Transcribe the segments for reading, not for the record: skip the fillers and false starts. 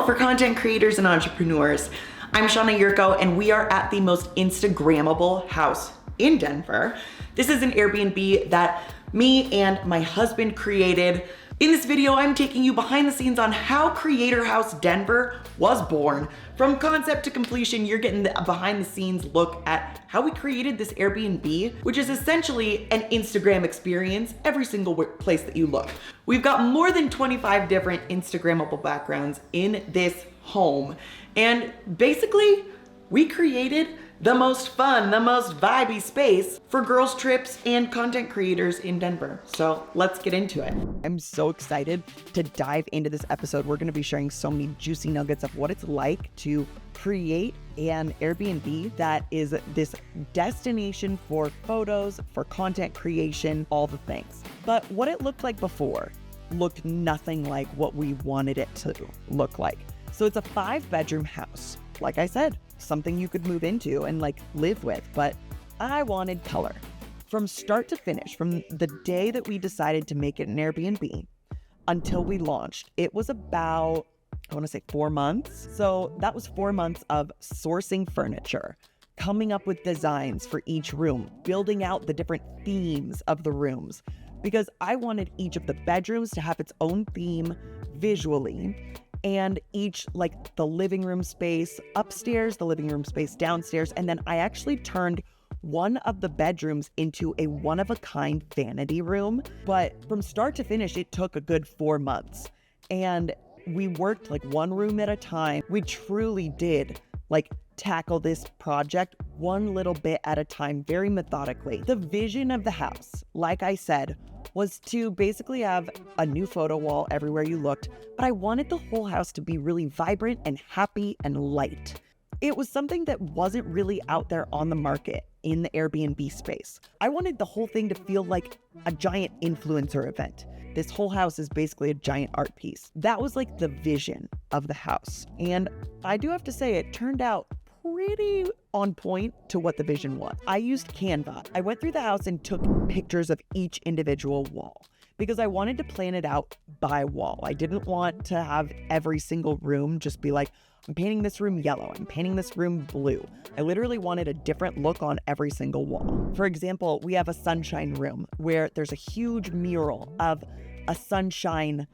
for content creators and entrepreneurs. I'm Shana Yurko, and we are at the most Instagrammable house in Denver. This is an Airbnb that me and my husband created. In this video, I'm taking you behind the scenes on how Creator House Denver was born. From concept to completion, you're getting the behind the scenes look at how we created this Airbnb, which is essentially an Instagram experience every single place that you look. We've got more than 25 different Instagrammable backgrounds in this home. And basically, we created the most fun, the most vibey space for girls trips and content creators in Denver. So let's get into it. I'm so excited to dive into this episode. We're gonna be sharing so many juicy nuggets of what it's like to create an Airbnb that is this destination for photos, for content creation, all the things. But what it looked like before looked nothing like what we wanted it to look like. So it's a 5-bedroom house. Like I said, something you could move into and live with, but I wanted color. From start to finish, from the day that we decided to make it an Airbnb until we launched, it was about, I want to say 4 months. So that was 4 months of sourcing furniture, coming up with designs for each room, building out the different themes of the rooms, because I wanted each of the bedrooms to have its own theme visually, and each, the living room space upstairs, the living room space downstairs. And then I actually turned one of the bedrooms into a one-of-a-kind vanity room. But from start to finish, it took a good 4 months. And we worked one room at a time. We truly did tackle this project one little bit at a time, very methodically. The vision of the house, like I said, was to basically have a new photo wall everywhere you looked, but I wanted the whole house to be really vibrant and happy and light. It was something that wasn't really out there on the market in the Airbnb space. I wanted the whole thing to feel like a giant influencer event. This whole house is basically a giant art piece. That was the vision of the house. And I do have to say, it turned out pretty on point to what the vision was. I used Canva. I went through the house and took pictures of each individual wall because I wanted to plan it out by wall. I didn't want to have every single room just be I'm painting this room yellow, I'm painting this room blue. I literally wanted a different look on every single wall. For example, we have a sunshine room where there's a huge mural of a sunshine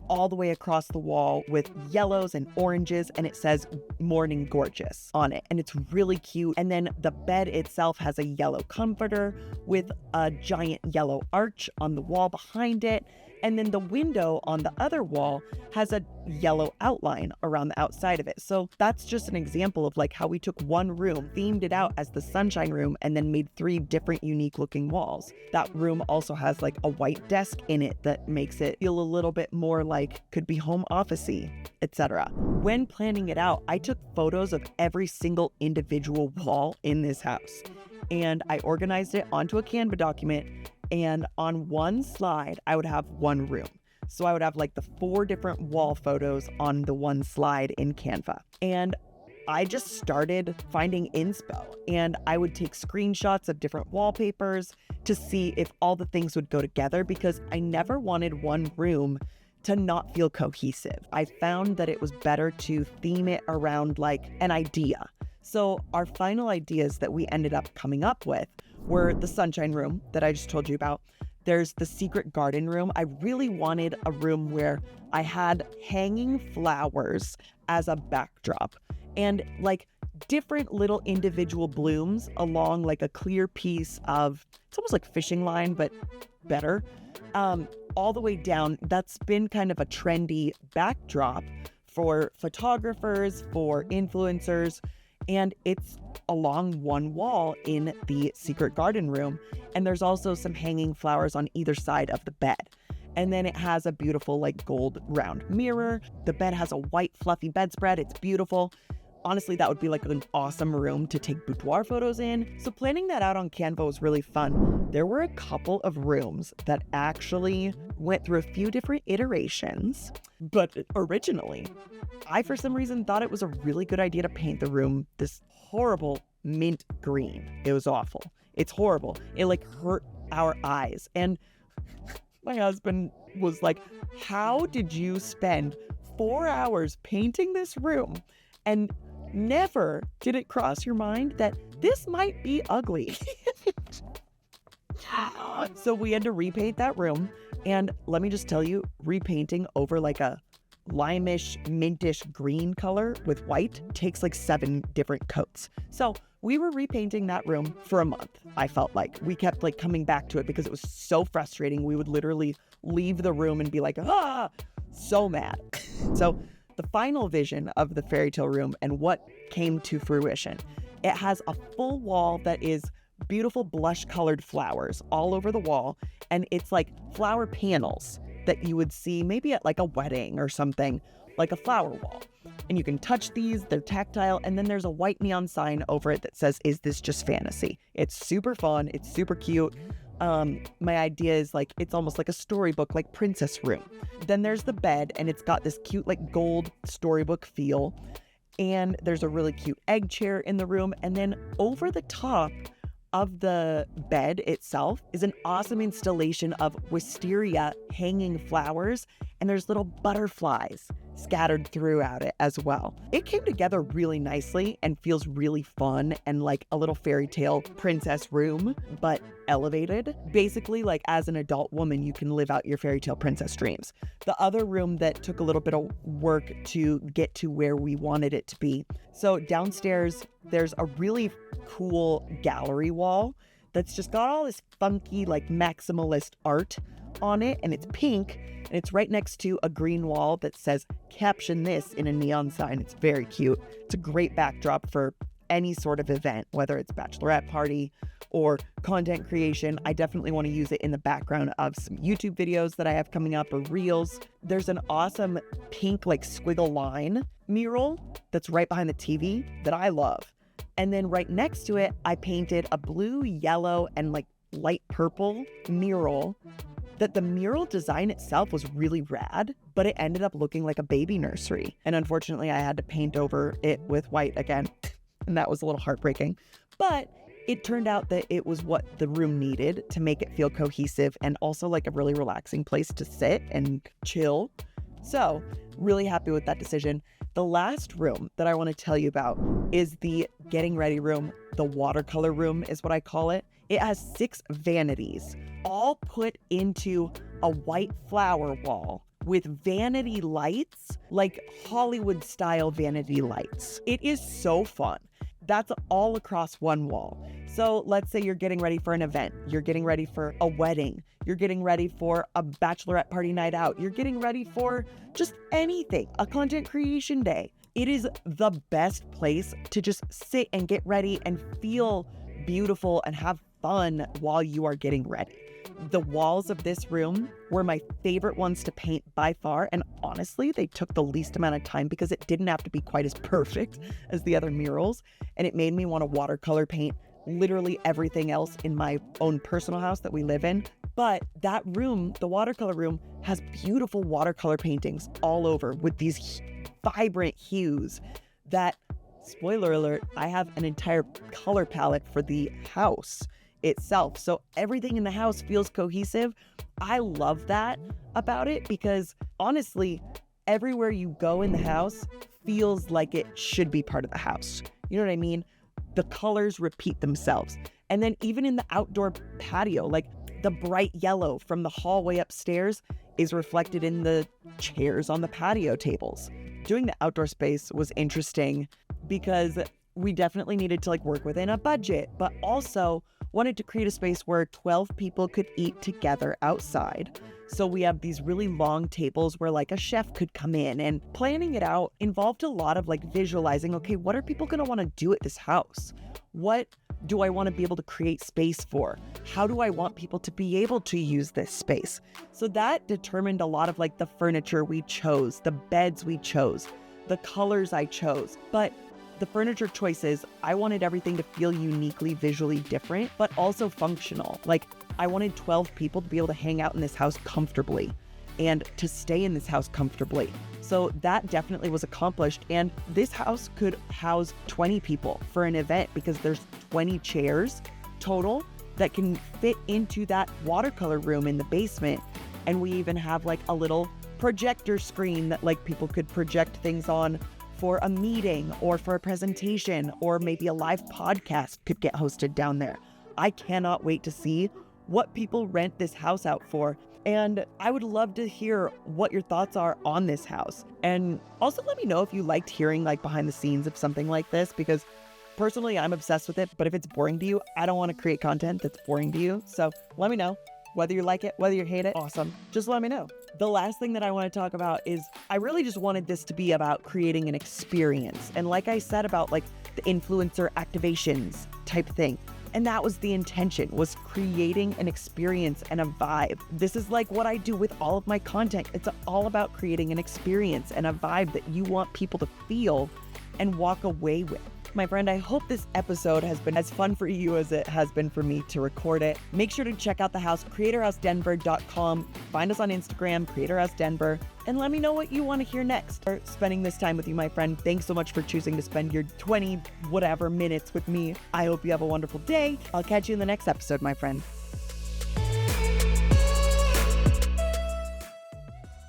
all the way across the wall with yellows and oranges, and it says Morning Gorgeous on it, and it's really cute. And then the bed itself has a yellow comforter with a giant yellow arch on the wall behind it. And then the window on the other wall has a yellow outline around the outside of it. So that's just an example of how we took one room, themed it out as the sunshine room, and then made 3 different unique looking walls. That room also has a white desk in it that makes it feel a little bit more could be home office-y, etc. When planning it out, I took photos of every single individual wall in this house, and I organized it onto a Canva document. And on one slide, I would have one room. So I would have the 4 different wall photos on the one slide in Canva. And I just started finding inspo, and I would take screenshots of different wallpapers to see if all the things would go together, because I never wanted one room to not feel cohesive. I found that it was better to theme it around an idea. So our final ideas that we ended up coming up with were the sunshine room that I just told you about. There's the secret garden room. I really wanted a room where I had hanging flowers as a backdrop and different little individual blooms along a clear piece of, it's almost like fishing line, but better, all the way down. That's been kind of a trendy backdrop for photographers, for influencers, and it's along one wall in the secret garden room. And there's also some hanging flowers on either side of the bed. And then it has a beautiful gold round mirror. The bed has a white fluffy bedspread. It's beautiful. Honestly, that would be an awesome room to take boudoir photos in. So planning that out on Canva was really fun. There were a couple of rooms that actually went through a few different iterations, but originally, I for some reason thought it was a really good idea to paint the room this horrible mint green. It was awful. It's horrible. It hurt our eyes. And my husband was how did you spend 4 hours painting this room, and never did it cross your mind that this might be ugly. So we had to repaint that room. And let me just tell you, repainting over like a limeish, mintish green color with white takes like 7 different coats. So we were repainting that room for a month. I felt like we kept like coming back to it because it was so frustrating. We would literally leave the room and be like, so mad. So the final vision of the Fairytale room and what came to fruition, it has a full wall that is beautiful blush colored flowers all over the wall. And it's like flower panels that you would see maybe at like a wedding or something, like a flower wall. And you can touch these, they're tactile. And then there's a white neon sign over it that says, "Is this just fantasy?" It's super fun. It's super cute. My idea is like, it's almost like a storybook, like princess room. Then there's the bed, and it's got this cute like gold storybook feel. And there's a really cute egg chair in the room. And then over the top of the bed itself is an awesome installation of wisteria hanging flowers, and there's little butterflies scattered throughout it as well. It came together really nicely and feels really fun and like a little fairy tale princess room, but elevated. Basically, like as an adult woman, you can live out your fairy tale princess dreams. The other room that took a little bit of work to get to where we wanted it to be. So downstairs, there's a really cool gallery wall that's just got all this funky like maximalist art on it, and it's pink, and it's right next to a green wall that says "Caption this" in a neon sign. It's very cute. It's a great backdrop for any sort of event, whether it's bachelorette party or content creation. I definitely want to use it in the background of some YouTube videos that I have coming up or reels. There's an awesome pink like squiggle line mural that's right behind the TV that I love. And then right next to it, I painted a blue, yellow, and like light purple mural that the mural design itself was really rad, but it ended up looking like a baby nursery. And unfortunately, I had to paint over it with white again, and that was a little heartbreaking. But it turned out that it was what the room needed to make it feel cohesive and also like a really relaxing place to sit and chill. So really happy with that decision. The last room that I want to tell you about is the getting ready room. The watercolor room is what I call it. It has 6 vanities, all put into a white flower wall with vanity lights, like Hollywood style vanity lights. It is so fun. That's all across one wall. So let's say you're getting ready for an event. You're getting ready for a wedding. You're getting ready for a bachelorette party night out. You're getting ready for just anything, a content creation day. It is the best place to just sit and get ready and feel beautiful and have fun while you are getting ready. The walls of this room were my favorite ones to paint by far, and honestly, they took the least amount of time because it didn't have to be quite as perfect as the other murals, and it made me want to watercolor paint literally everything else in my own personal house that we live in. But that room, the watercolor room, has beautiful watercolor paintings all over with these vibrant hues that, spoiler alert, I have an entire color palette for the house itself. So everything in the house feels cohesive. I love that about it because honestly, everywhere you go in the house feels like it should be part of the house. You know what I mean? The colors repeat themselves. And then even in the outdoor patio, like the bright yellow from the hallway upstairs is reflected in the chairs on the patio tables. Doing the outdoor space was interesting because we definitely needed to like work within a budget, but also wanted to create a space where 12 people could eat together outside. So we have these really long tables where like a chef could come in, and planning it out involved a lot of like visualizing, okay, what are people going to want to do at this house? What do I want to be able to create space for? How do I want people to be able to use this space? So that determined a lot of like the furniture we chose, the beds we chose, the colors I chose. But the furniture choices, I wanted everything to feel uniquely visually different, but also functional. Like I wanted 12 people to be able to hang out in this house comfortably and to stay in this house comfortably. So that definitely was accomplished. And this house could house 20 people for an event because there's 20 chairs total that can fit into that watercolor room in the basement. And we even have like a little projector screen that like people could project things on for a meeting or for a presentation, or maybe a live podcast could get hosted down there. I cannot wait to see what people rent this house out for. And I would love to hear what your thoughts are on this house. And also let me know if you liked hearing like behind the scenes of something like this, because personally I'm obsessed with it. But if it's boring to you, I don't want to create content that's boring to you. So let me know whether you like it, whether you hate it. Awesome. Just let me know. The last thing that I want to talk about is I really just wanted this to be about creating an experience. And like I said about like the influencer activations type thing. And that was the intention, was creating an experience and a vibe. This is like what I do with all of my content. It's all about creating an experience and a vibe that you want people to feel and walk away with. My friend, I hope this episode has been as fun for you as it has been for me to record it. Make sure to check out the house, creatorhousedenver.com. Find us on Instagram, creatorhousedenver, and let me know what you want to hear next. For spending this time with you, my friend. Thanks so much for choosing to spend your 20 whatever minutes with me. I hope you have a wonderful day. I'll catch you in the next episode, my friend.